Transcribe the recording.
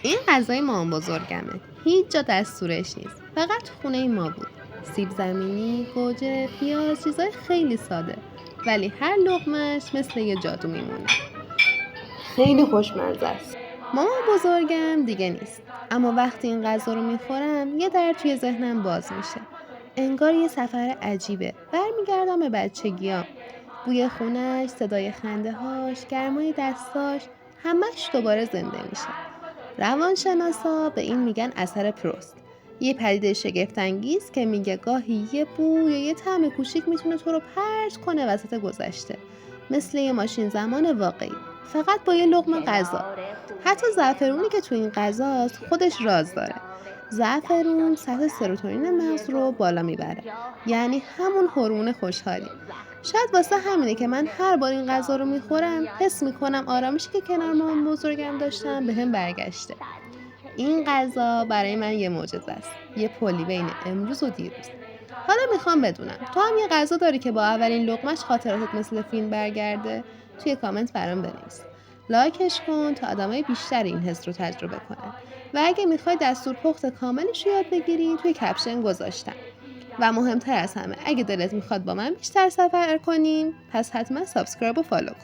این غذای مام بزرگمه. هیچ جا دستورش نیست. فقط خونه ما بود. سیب زمینی، گوجه، پیاز، چیزای خیلی ساده. ولی هر لقمه‌اش مثل یه جادو میمونه. خیلی خوشمزه است. مامان بزرگم دیگه نیست. اما وقتی این غذا رو میخورم یه در توی ذهنم باز میشه. انگار یه سفر عجیبه. برمیگردم به بچگیام. بوی خونش، صدای خنده‌هاش، گرمای دستاش، همش دوباره زنده میشه. روانشناسا به این میگن اثر پروست. یه پدیده شگفت‌انگیز که میگه گاهی یه بو یا یه طعم کوچیک میتونه تو رو پرت کنه وسط گذشته. مثل یه ماشین زمان واقعی. فقط با یه لقمه غذا. حتی زعفرونی که تو این غذاست خودش راز داره. زعفرون سطح سروتونین مغز رو بالا میبره. یعنی همون هورمون خوشحالی. شاید واسه همینه که من هر بار این غذا رو میخورم حس میکنم آرامشی که کنار مامان بزرگم داشتم بهم برگشته. این غذا برای من یه معجزه است. یه پلی بین امروز و دیروز. حالا میخوام بدونم تو هم یه غذا داری که با اولین لقمش خاطراتت مثل فیلم برگرده؟ توی کامنت برام بنویس. لایکش کن تا آدمای بیشتر این حس رو تجربه کنن. و اگه میخوای دستور پخت کاملش رو یاد بگیری توی کپشن گذاشتم. و مهمتر از همه اگه دلت میخواد با من بیشتر سفر کنیم پس حتما سابسکرایب و فالو کن.